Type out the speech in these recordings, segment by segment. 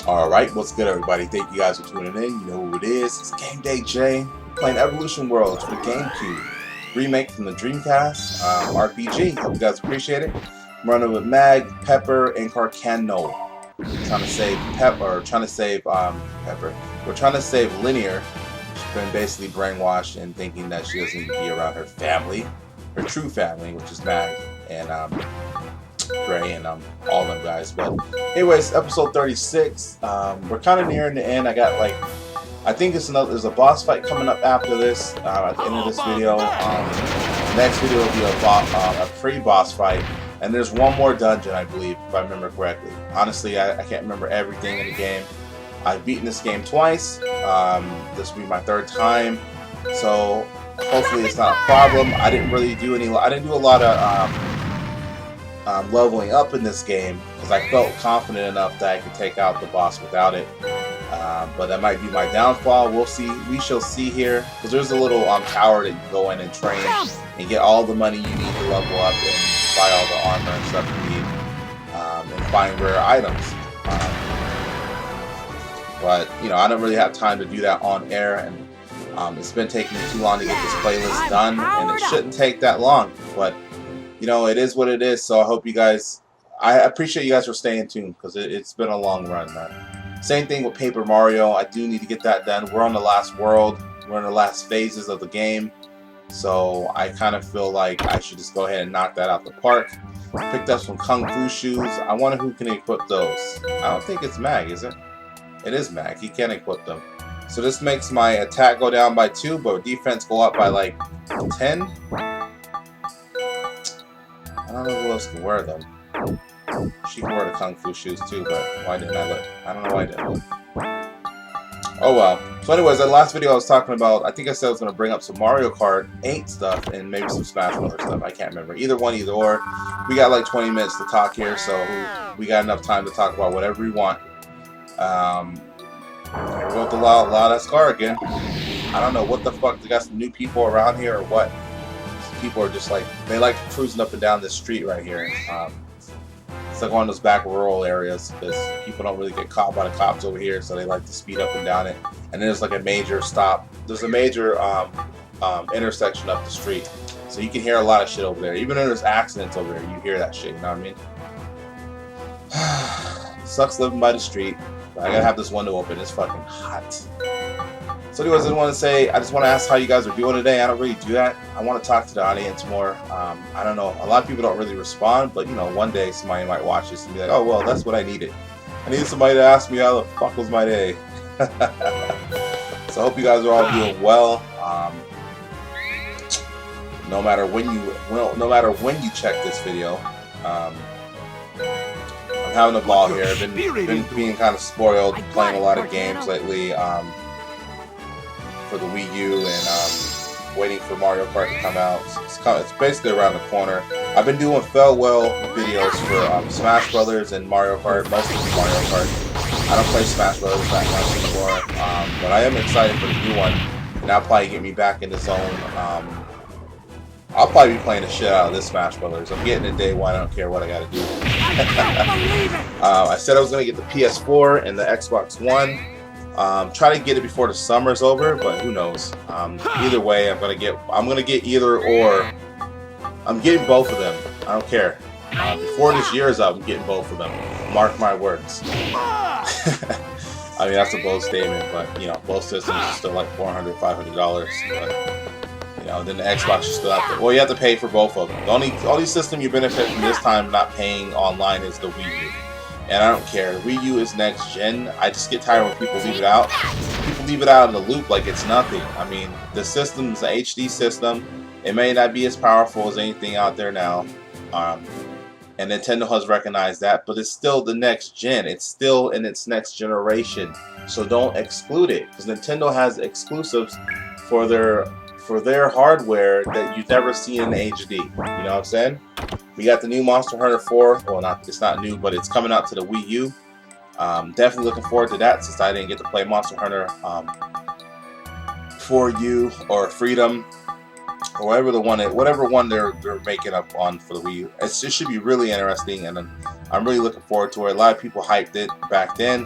Alright, what's good everybody? Thank you guys for tuning in. You know who it is. It's Gameday J playing Evolution Worlds for the Gamecube. Remake from the Dreamcast RPG. Hope you guys appreciate it. I'm running with Mag, Pepper, and Carcano. Trying to save Pepper. We're trying to save Linear. She's been basically brainwashed and thinking that she doesn't need to be around her family. Her true family, which is Mag and Gray and all them guys. But anyways, episode 36. We're kind of nearing the end. I got like, I think there's a boss fight coming up after this. At the end of this video, next video will be a pre-boss fight, and there's one more dungeon, I believe, if I remember correctly. Honestly, I can't remember everything in the game. I've beaten this game twice. This will be my third time, so hopefully it's not a problem. I didn't do a lot of leveling up in this game because I felt confident enough that I could take out the boss without it. But that might be my downfall. We'll see. We shall see here, because there's a little tower that you can go in and train and get all the money you need to level up and buy all the armor and stuff you need, and find rare items. But you know, I don't really have time to do that on air, and it's been taking me too long to get this playlist done, and it shouldn't take that long. But you know, it is what it is. So I hope you guys, I appreciate you guys for staying tuned, because it's been a long run, man. Same thing with Paper Mario. I do need to get that done. We're on the last world. We're in the last phases of the game. So I kind of feel like I should just go ahead and knock that out the park. Picked up some Kung Fu shoes. I wonder who can equip those. I don't think it's Mag, is it? It is Mag. He can equip them. So this makes my attack go down by 2, but defense go up by like 10. I don't know who else can wear them. She can wear the Kung Fu shoes too, but why didn't I look? I don't know why I didn't look. Oh well. So anyways, that last video I was talking about, I think I said I was going to bring up some Mario Kart 8 stuff and maybe some Smash Brothers stuff. I can't remember. Either one, either or. We got like 20 minutes to talk here, so we got enough time to talk about whatever we want. Here we go with the loud ass car again. I don't know what the fuck. They got some new people around here or what? People are just like, they like cruising up and down this street right here. It's like one of those back rural areas, because people don't really get caught by the cops over here, so they like to speed up and down it. And then there's like a major stop. There's a major intersection up the street, so you can hear a lot of shit over there. Even if there's accidents over there, you hear that shit. You know what I mean? Sucks living by the street. But I gotta have this window open. It's fucking hot. So anyways, I just want to ask how you guys are doing today. I don't really do that. I want to talk to the audience more. I don't know. A lot of people don't really respond, but you know, one day somebody might watch this and be like, oh, well, that's what I needed. I needed somebody to ask me how the fuck was my day. So I hope you guys are all doing well. No matter when you check this video, I'm having a ball here. I've been being kind of spoiled, playing a lot of games lately. For the Wii U, and waiting for Mario Kart to come out. It's basically around the corner. I've been doing farewell videos for Smash Brothers and Mario Kart, mostly Mario Kart. I don't play Smash Brothers that much anymore, but I am excited for the new one, and that'll probably get me back in the zone. I'll probably be playing the shit out of this Smash Brothers. I'm getting it day one. I don't care what I gotta do. I said I was gonna get the PS4 and the Xbox One. Try to get it before the summer's over, but who knows? Either way, I'm gonna get either or. I'm getting both of them. I don't care. Before this year is up, I'm getting both of them. Mark my words. I mean, that's a bold statement, but you know, both systems are still like $400, $500. But you know, then the Xbox is still out there. Well, you have to pay for both of them. The only system you benefit from this time not paying online is the Wii U. And I don't care. Wii U is next gen. I just get tired when people leave it out. People leave it out of the loop like it's nothing. I mean, the system's an HD system. It may not be as powerful as anything out there now. And and Nintendo has recognized that, but it's still the next gen. It's still in its next generation, so don't exclude it, because Nintendo has exclusives for their hardware that you've never seen in HD. You know what I'm saying? We got the new Monster Hunter 4. Well, it's not new, but it's coming out to the Wii U. Definitely looking forward to that, since I didn't get to play Monster Hunter 4U or Freedom, or whatever one they're making up on for the Wii U. It should be really interesting, and I'm really looking forward to it. A lot of people hyped it back then,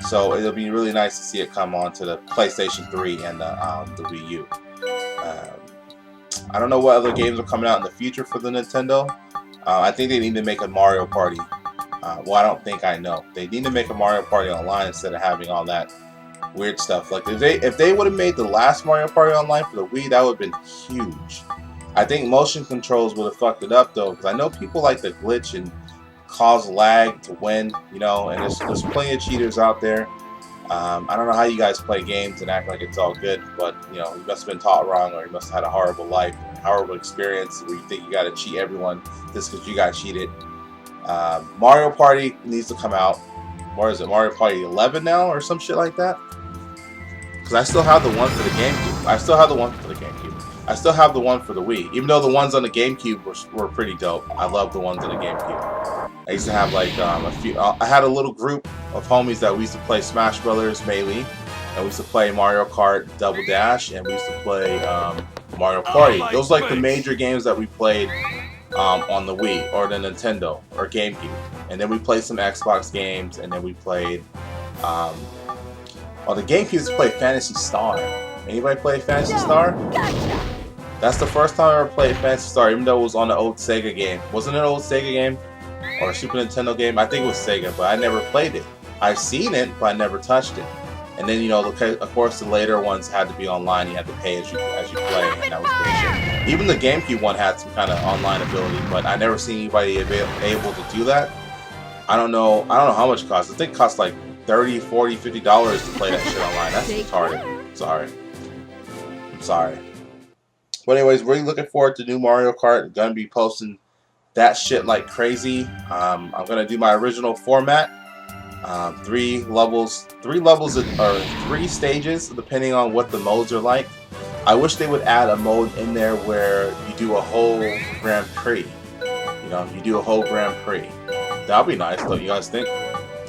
so it'll be really nice to see it come on to the PlayStation 3 and the Wii U. I don't know what other games are coming out in the future for the Nintendo. I think they need to make a Mario Party. Well, I don't think I know. They need to make a Mario Party online instead of having all that weird stuff. Like if they would have made the last Mario Party online for the Wii, that would have been huge. I think motion controls would have fucked it up though, because I know people like to glitch and cause lag to win, you know, and there's plenty of cheaters out there. I don't know how you guys play games and act like it's all good, but you know, you must have been taught wrong, or you must have had a horrible life, horrible experience where you think you gotta cheat everyone just because you got cheated. Mario Party needs to come out. Or is it Mario Party 11 now or some shit like that? Because I still have the one for the GameCube. I still have the one for the GameCube. I still have the one for the Wii. Even though the ones on the GameCube were pretty dope. I love the ones on the GameCube. I used to have like a few. I had a little group of homies that we used to play Smash Brothers Melee, and we used to play Mario Kart Double Dash, and we used to play Mario Party. Those are like the major games that we played on the Wii or the Nintendo or GameCube. And then we played some Xbox games, and then we played on the GameCube used to play Phantasy Star. Anybody play Phantasy Star? That's the first time I ever played Phantasy Star, even though it was on the old Sega game. Wasn't it an old Sega game? Or a Super Nintendo game? I think it was Sega, but I never played it. I've seen it, but I never touched it. And then, you know, of course, the later ones had to be online. You had to pay as you play, and that was bullshit. Even the GameCube one had some kind of online ability, but I never seen anybody able to do that. I don't know how much it costs. I think it costs like $30, $40, $50 to play that shit online. That's retarded. Sorry. I'm sorry. But anyways, really looking forward to new Mario Kart. Gonna be posting that shit like crazy. I'm gonna do my original format. 3 levels or 3 stages, depending on what the modes are like. I wish they would add a mode in there where you do a whole Grand Prix. You know, you do a whole Grand Prix. That would be nice, don't you guys think?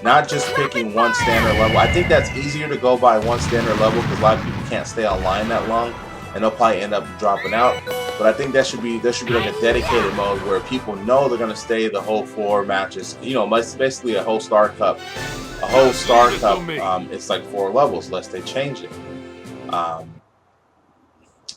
Not just picking one standard level. I think that's easier to go by one standard level because a lot of people can't stay online that long, and they'll probably end up dropping out. But I think there should be like a dedicated mode where people know they're gonna stay the whole 4 matches. You know, basically a whole Star Cup. A whole Star Cup. It's like 4 levels, unless they change it. I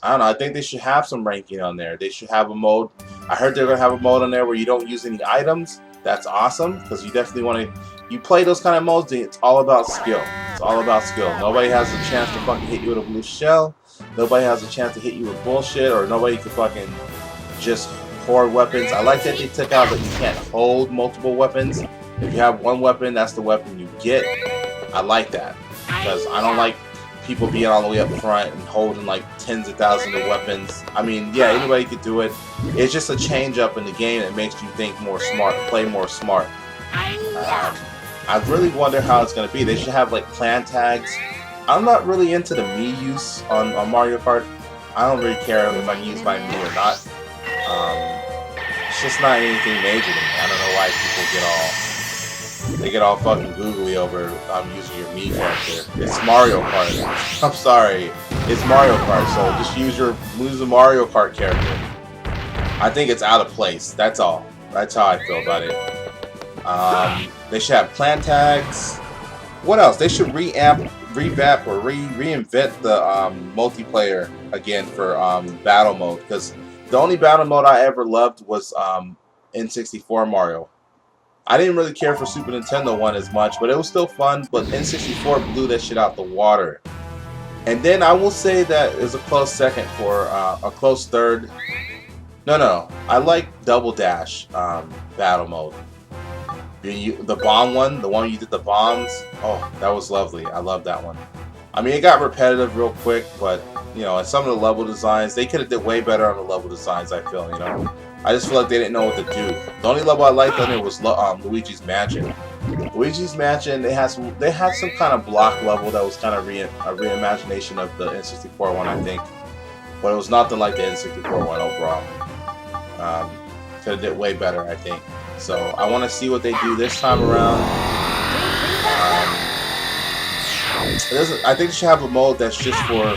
don't know. I think they should have some ranking on there. They should have a mode. I heard they're gonna have a mode on there where you don't use any items. That's awesome, because you definitely want to. You play those kind of modes, it's all about skill. It's all about skill. Nobody has a chance to fucking hit you with a blue shell. Nobody has a chance to hit you with bullshit, or nobody can fucking just hoard weapons. I like that they took out that you can't hold multiple weapons. If you have one weapon, that's the weapon you get. I like that, because I don't like people being all the way up front and holding like tens of thousands of weapons. I mean, yeah, anybody could do it. It's just a change up in the game that makes you think more smart, play more smart. I really wonder how it's going to be. They should have like clan tags. I'm not really into the Mii use on Mario Kart. I don't really care if I can use my Mii or not. It's just not anything major to me. I don't know why people get all fucking googly over using your Mii character. It's Mario Kart. I'm sorry. It's Mario Kart, so just use the Mario Kart character. I think it's out of place. That's all. That's how I feel about it. They should have clan tags. What else? They should revamp or reinvent the multiplayer again for battle mode, because the only battle mode I ever loved was N64 Mario. I didn't really care for Super Nintendo one as much, but it was still fun. But N64 blew that shit out the water. And then I will say that is a close second for a close third. No, I like Double Dash battle mode. The bomb one, the one you did the bombs, oh, that was lovely. I love that one. I mean, it got repetitive real quick, but, you know, and some of the level designs, they could have did way better on the level designs, I feel, you know. I just feel like they didn't know what to do. The only level I liked on it was Luigi's Mansion. Luigi's Mansion, they had some kind of block level that was kind of a reimagination of the N64 one, I think, but it was nothing like the N64 one overall. Could have did way better, I think. So I want to see what they do this time around. I think they should have a mode that's just for.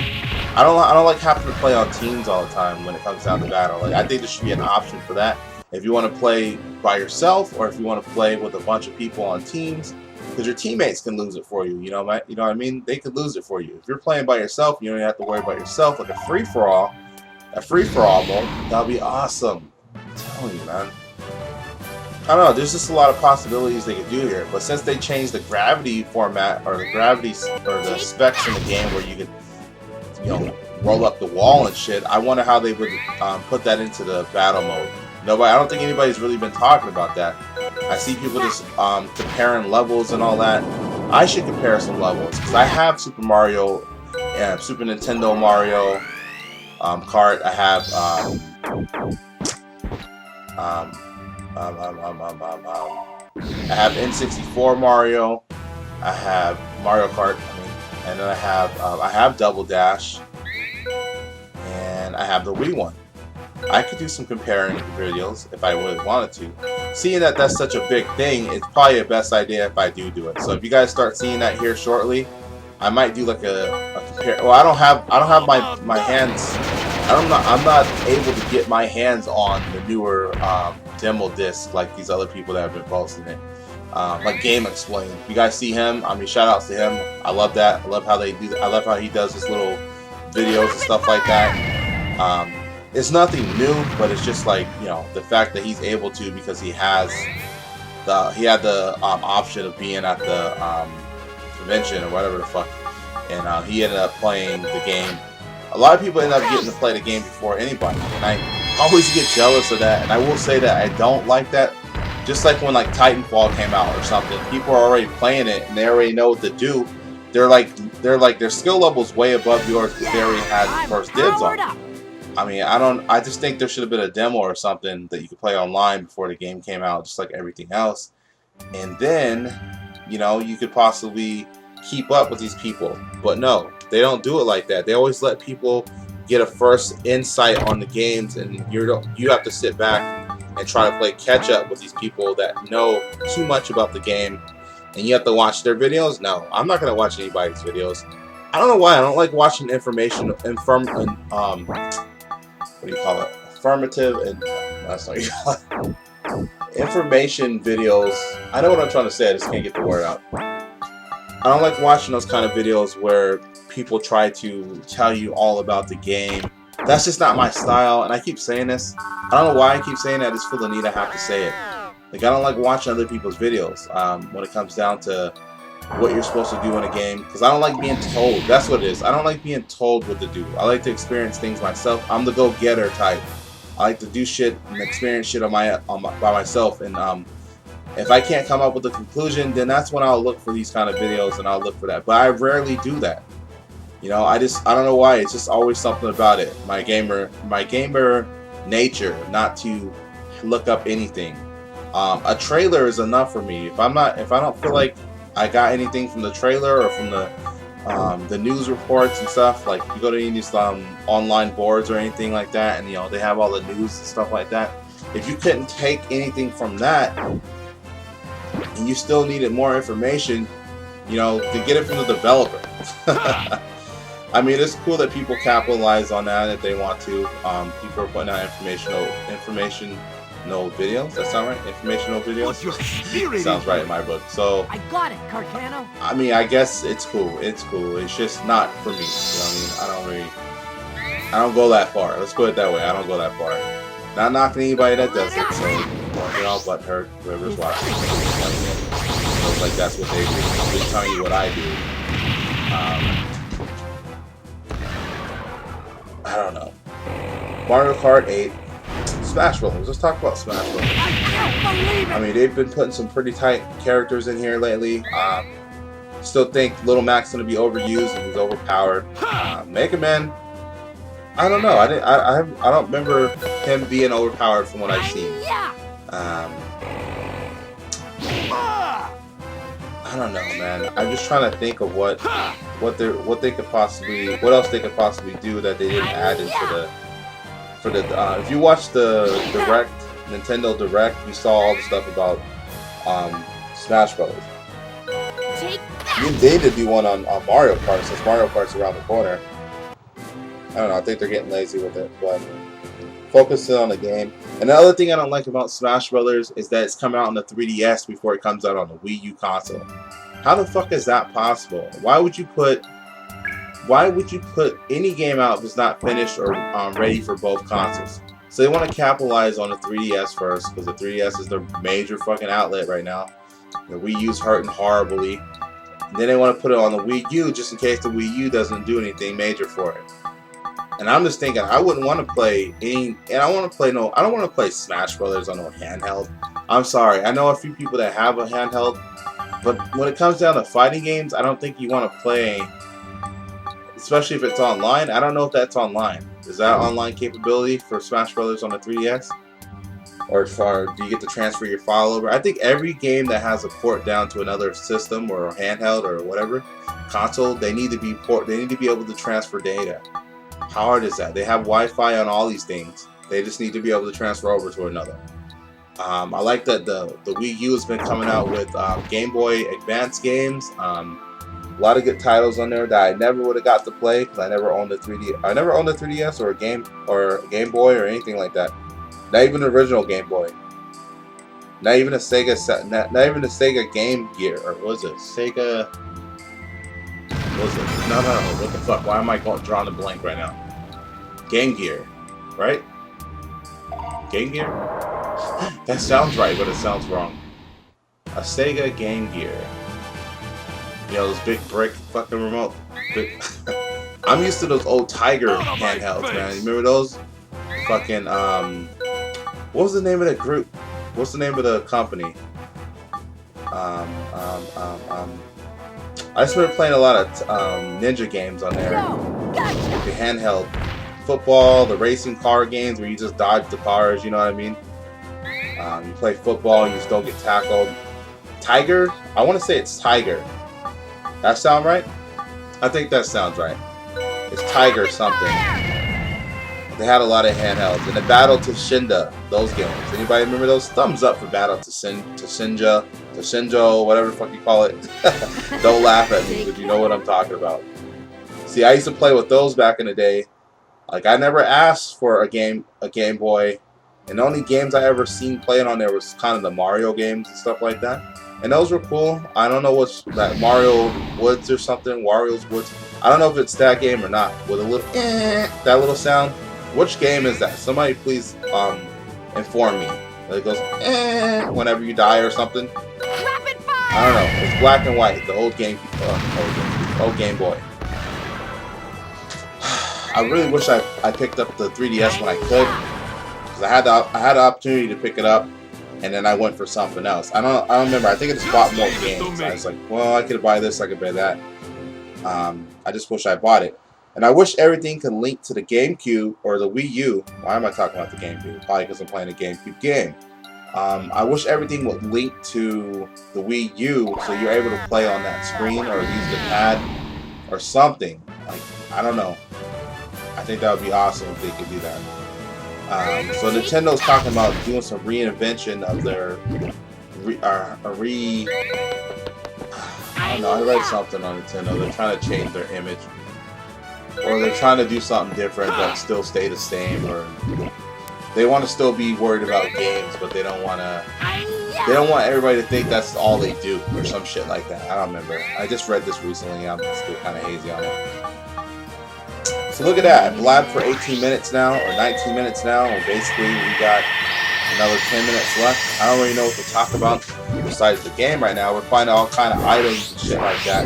I don't like having to play on teams all the time when it comes down to battle. Like, I think there should be an option for that. If you want to play by yourself, or if you want to play with a bunch of people on teams, because your teammates can lose it for you. You know what I mean? They could lose it for you. If you're playing by yourself, you don't have to worry about yourself. Like a free for all mode, that'll be awesome. I'm telling you, man. I don't know. There's just a lot of possibilities they could do here. But since they changed the gravity format or the specs in the game where you could, roll up the wall and shit, I wonder how they would put that into the battle mode. I don't think anybody's really been talking about that. I see people just comparing levels and all that. I should compare some levels because I have Super Mario and Super Nintendo Mario Kart. I have I have N64 Mario. I have Mario Kart. And then I have Double Dash, and I have the Wii one. I could do some comparing videos if I really wanted to. Seeing that that's such a big thing, it's probably the best idea if I do it. So if you guys start seeing that here shortly, I might do like a compare. Well, I don't have my hands. I'm not able to get my hands on the newer demo disc like these other people that have been posting it. Like Game Explain. You guys see him? I mean, shout outs to him. I love that. I love how they do that. I love how he does his little videos and stuff like that. It's nothing new, but it's just like, the fact that he's able to, because he had the option of being at the convention or whatever the fuck, and he ended up playing the game. A lot of people end up getting to play the game before anybody, and I always get jealous of that. And I will say that I don't like that. Just like when Titanfall came out or something, people are already playing it and they already know what to do. They're like their skill level's way above yours because they already had first dibs on it. I mean, I just think there should have been a demo or something that you could play online before the game came out, just like everything else. And then, you could possibly keep up with these people. But no, they don't do it like that. They always let people get a first insight on the games, and you have to sit back and try to play catch up with these people that know too much about the game, and you have to watch their videos. No, I'm not gonna watch anybody's videos. I don't know why. I don't like watching informative and affirmative and that's not what you call it. Information videos. I know what I'm trying to say. I just can't get the word out. I don't like watching those kind of videos where people try to tell you all about the game. That's just not my style, and I keep saying this. I don't know why I keep saying it. I just feel the need I have to say it. Like, I don't like watching other people's videos when it comes down to what you're supposed to do in a game, because I don't like being told. That's what it is. I don't like being told what to do. I like to experience things myself. I'm the go-getter type. I like to do shit and experience shit by myself. And if I can't come up with a conclusion, then that's when I'll look for these kind of videos and I'll look for that. But I rarely do that. I don't know why. It's just always something about it. My gamer nature, not to look up anything. A trailer is enough for me. If I don't feel like I got anything from the trailer or from the news reports and stuff, like you go to any of these online boards or anything like that, and they have all the news and stuff like that. If you couldn't take anything from that, and you still needed more information, to get it from the developer. I mean, it's cool that people capitalize on that if they want to. People are putting out informational videos. That sound right? Informational videos? Sounds right in my book. So I got it, Carcano. I mean, I guess it's cool. It's cool. It's just not for me. I don't go that far. Let's put it that way. I don't go that far. Not knocking anybody that does it. So don't get all butthurt. Whoever's watching. Feels like that's what they do. I'm just telling you what I do. I don't know. Mario Kart 8. Smash Brothers. Let's talk about Smash Brothers. I mean, they've been putting some pretty tight characters in here lately. Still think Little Mac's going to be overused and he's overpowered. Mega Man, I don't know. I don't remember him being overpowered from what I've seen. I don't know, man. I'm just trying to think of what they could possibly, what else they could possibly do that they didn't add into the if you watch the Direct, Nintendo Direct, you saw all the stuff about Smash Brothers. They did do one on Mario Kart, since Mario Kart's around the corner. I don't know, I think they're getting lazy with it, but focusing on the game. And the other thing I don't like about Smash Brothers is that it's coming out on the 3DS before it comes out on the Wii U console. How the fuck is that possible? Why would you put any game out if it's not finished or ready for both consoles? So they want to capitalize on the 3DS first, because the 3DS is their major fucking outlet right now. The Wii U's hurting horribly. And then they want to put it on the Wii U just in case the Wii U doesn't do anything major for it. And I'm just thinking, I wouldn't want to play any, and I don't want to play Smash Brothers on a handheld. I'm sorry, I know a few people that have a handheld, but when it comes down to fighting games, I don't think you want to play, especially if it's online. I don't know if that's online. Is that online capability for Smash Brothers on the 3DS? Or do you get to transfer your file over? I think every game that has a port down to another system or a handheld or whatever console, they need to be able to transfer data. How hard is that? They have Wi-Fi on all these things. They just need to be able to transfer over to another. I like that the Wii U has been coming out with Game Boy Advance games. A lot of good titles on there that I never would have got to play because I never owned a 3D. I never owned a 3DS or a Game Boy or anything like that. Not even the original Game Boy. Not even a Sega Game Gear, or was it Sega? Was it? No. What the fuck? Why am I drawing a blank right now? Game Gear, right? Game Gear? That sounds right, but it sounds wrong. A Sega Game Gear. You know, those big brick fucking remote. I'm used to those old Tiger handhelds, man. You remember those? Fucking, what was the name of that group? What's the name of the company? I just remember playing a lot of ninja games on there. The handheld football, the racing car games where you just dodge the cars, you know what I mean? You play football, you just don't get tackled. Tiger? I want to say it's Tiger. That sound right? I think that sounds right. It's Tiger something. They had a lot of handhelds. And the Battle to Shinda, those games. Anybody remember those? Thumbs up for Battle to Shinja, to Shinjo, whatever the fuck you call it. Don't laugh at me, but you know what I'm talking about. See, I used to play with those back in the day. Like, I never asked for a Game Boy. And the only games I ever seen playing on there was kind of the Mario games and stuff like that. And those were cool. I don't know what's that, Mario Woods or something, Wario's Woods. I don't know if it's that game or not. With a little that little sound. Which game is that? Somebody please inform me. It goes whenever you die or something. I don't know. It's black and white. The old Game Boy. I really wish I picked up the 3DS when I could, because I had the opportunity to pick it up, and then I went for something else. I don't remember. I think I just bought more games. I was like, well, I could buy this, I could buy that. I just wish I bought it. And I wish everything could link to the Gamecube or the Wii U. Why am I talking about the Gamecube? Probably because I'm playing a Gamecube game. I wish everything would link to the Wii U so you're able to play on that screen or use the pad or something. Like, I don't know. I think that would be awesome if they could do that. So Nintendo's talking about doing some reinvention of their I don't know, I read something on Nintendo. They're trying to change their image. Or they're trying to do something different but still stay the same, or they want to still be worried about games, but they don't want everybody to think that's all they do, or some shit like that. I don't remember. I just read this recently. I'm still kind of hazy on it. So look at that. I blabbed for 18 minutes now, or 19 minutes now, and basically we got another 10 minutes left. I don't really know what to talk about besides the game right now. We're finding all kind of items and shit like that,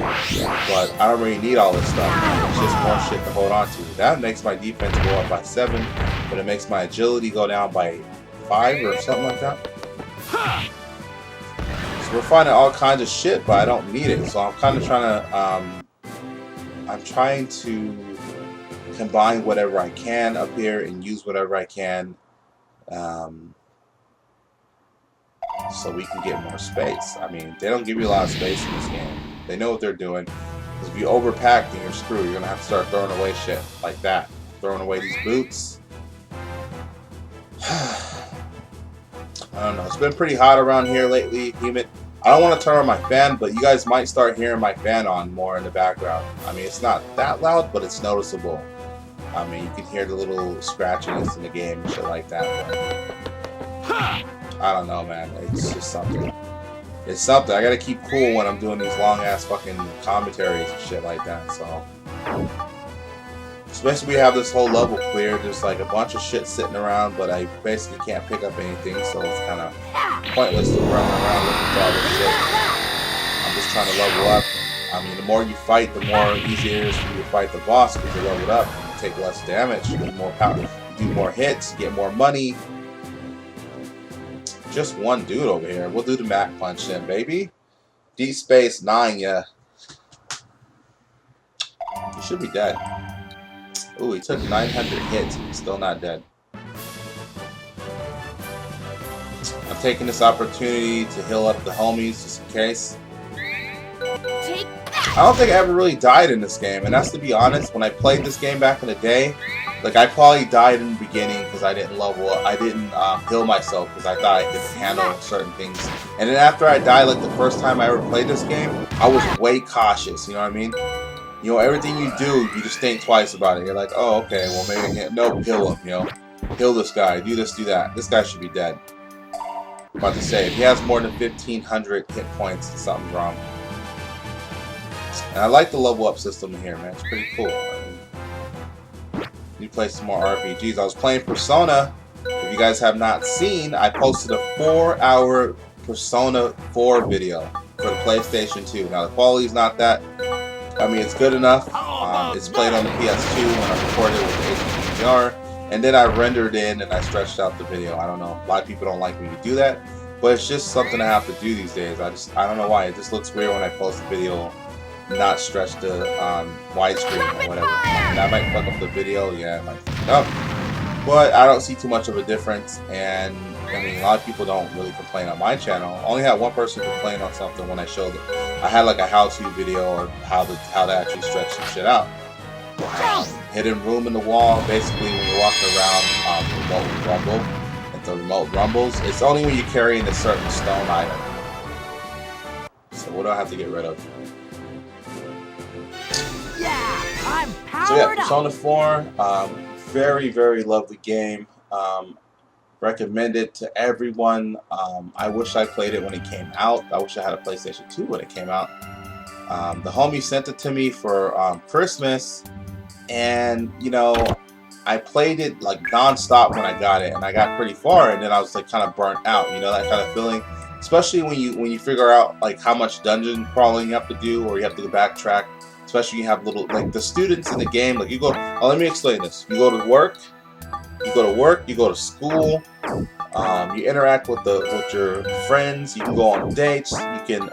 but I don't really need all this stuff. It's just more shit to hold on to. That makes my defense go up by 7, but it makes my agility go down by 5 or something like that. So we're finding all kinds of shit, but I don't need it. So I'm kind of trying to, combine whatever I can up here and use whatever I can, so we can get more space. I mean, they don't give you a lot of space in this game. They know what they're doing. Because if you overpack, then you're screwed. You're gonna have to start throwing away shit like that. Throwing away these boots. I don't know. It's been pretty hot around here lately, humid. I don't want to turn on my fan, but you guys might start hearing my fan on more in the background. I mean, it's not that loud, but it's noticeable. I mean, you can hear the little scratchiness in the game and shit like that. But I don't know, man. It's just something. It's something. I gotta keep cool when I'm doing these long-ass fucking commentaries and shit like that, so. Especially we have this whole level cleared. There's like a bunch of shit sitting around, but I basically can't pick up anything, so it's kind of pointless to run around looking for all this shit. I'm just trying to level up. I mean, the more you fight, the more easier it is for you to fight the boss because you level up. You take less damage, you get more power, you do more hits, you get more money. Just one dude over here. We'll do the Mac punch then, baby. Deep Space 9, yeah. He should be dead. Ooh, he took 900 hits. He's still not dead. I'm taking this opportunity to heal up the homies just in case. I don't think I ever really died in this game, and that's to be honest. When I played this game back in the day, like I probably died in the beginning because I didn't level up. I didn't heal myself because I thought I could handle certain things. And then after I died, like the first time I ever played this game, I was way cautious. You know what I mean? You know, everything you do, you just think twice about it. You're like, oh, okay, well maybe I can't. Nope, heal him. You know, heal this guy. Do this, do that. This guy should be dead. I'm about to say, if he has more than 1,500 hit points, something's wrong. And I like the level up system in here, man. It's pretty cool. You play some more RPGs. I was playing Persona. If you guys have not seen, I posted a 4-hour Persona 4 video for the PlayStation 2. Now the quality's not that. I mean, it's good enough. It's played on the PS2 when I recorded it with HDR, and then I rendered in and I stretched out the video. I don't know. A lot of people don't like me to do that, but it's just something I have to do these days. I don't know why. It just looks weird when I post a video not stretched to widescreen or whatever. And I might fuck up the video. Yeah, I might fuck it up. But I don't see too much of a difference, and I mean, a lot of people don't really complain on my channel. I only had one person complain on something when I showed it. I had like a how-to video or how to actually stretch some shit out. Hidden room in the wall. Basically, when you're walking around remote rumble, and the remote rumbles, it's only when you're carrying a certain stone item. So what do I have to get rid of? Yeah, I'm powered so yeah, Persona 4, very, very lovely game. Recommend it to everyone. I wish I played it when it came out. I wish I had a PlayStation 2 when it came out. The homie sent it to me for Christmas, and you know, I played it like non-stop when I got it, and I got pretty far, and then I was like kind of burnt out. You know, that kind of feeling, especially when you figure out like how much dungeon crawling you have to do, or you have to go backtrack. Especially when you have little like the students in the game. Like you go. Oh, let me explain this. You go to work. You go to school, you interact with your friends, you can go on dates, you can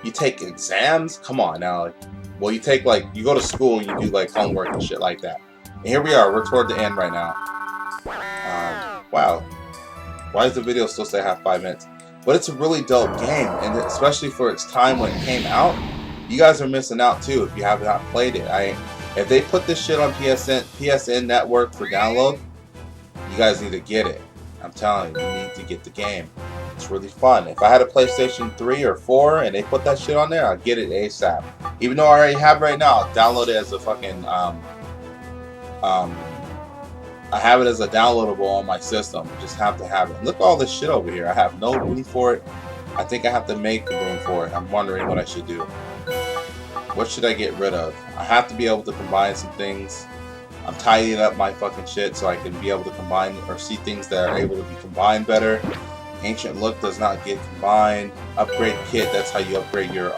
you take exams. Come on now, like, well, you go to school and you do like homework and shit like that. And here we are, we're toward the end right now. Wow, why does the video still say I have 5 minutes? But it's a really dope game, and especially for its time when it came out, you guys are missing out too if you have not played it. If they put this shit on PSN Network for download, you guys need to get it. I'm telling you, you need to get the game. It's really fun. If I had a PlayStation 3 or 4 and they put that shit on there, I'd get it ASAP. Even though I already have it right now, I'll download it as a fucking I have it as a downloadable on my system. I just have to have it. Look at all this shit over here. I have no room for it. I think I have to make room for it. I'm wondering what I should do. What should I get rid of? I have to be able to combine some things. I'm tidying up my fucking shit so I can be able to combine or see things that are able to be combined better. Ancient look does not get combined. Upgrade kit, that's how you upgrade your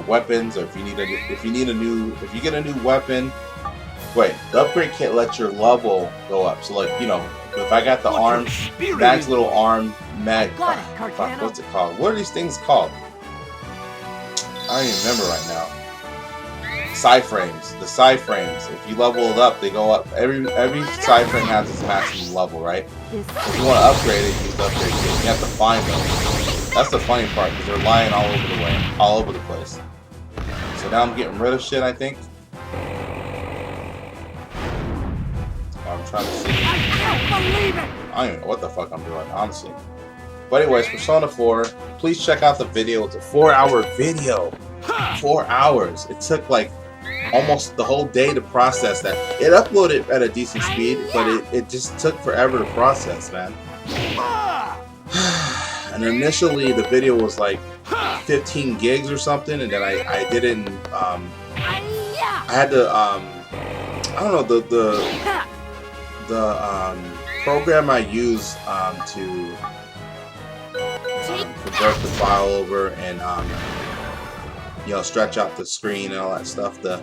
weapons, or if you get a new weapon. Wait, the upgrade kit lets your level go up. So like, you know, if I got the arm, Mag's little arm, Mag, fuck, what's it called? What are these things called? I don't even remember right now. side frames. The side frames, if you level it up, they go up. Every side frame has its maximum level, right? If you want to upgrade it, use the upgrade kit. You have to find them. That's the funny part, because they're lying all over the place. So now I'm getting rid of shit, I think. I'm trying to see. I can't believe it! I don't even know what the fuck I'm doing, honestly. But anyways, Persona 4, please check out the video. It's a 4-hour video. 4 hours. It took like almost the whole day to process that. It uploaded at a decent speed, but it just took forever to process, man. And initially the video was like 15 gigs or something, and then I didn't I had to I don't know, the program I use to convert the file over and you know, stretch out the screen and all that stuff. The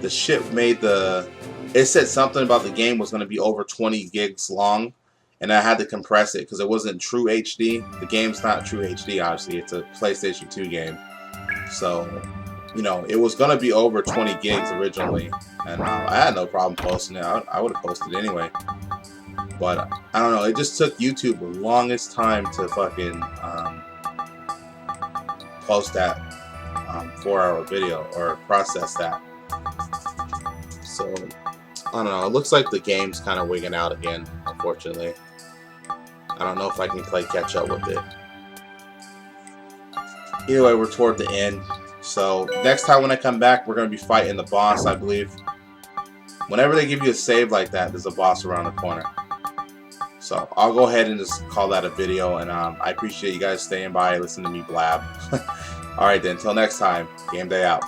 shit made it said something about the game was going to be over 20 gigs long, and I had to compress it because it wasn't true HD. The game's not true HD, obviously. It's a PlayStation 2 game, so you know, it was going to be over 20 gigs originally, and I had no problem posting it. I would have posted it anyway, but I don't know, it just took YouTube the longest time to fucking post that 4-hour video or process that. So I don't know, it looks like the game's kind of wigging out again, unfortunately. I don't know if I can play catch up with it. Anyway, we're toward the end, so next time when I come back, we're going to be fighting the boss, I believe. Whenever they give you a save like that, there's a boss around the corner. So I'll go ahead and just call that a video, and I appreciate you guys staying by, listening to me blab. Alright then, until next time, Gameday out.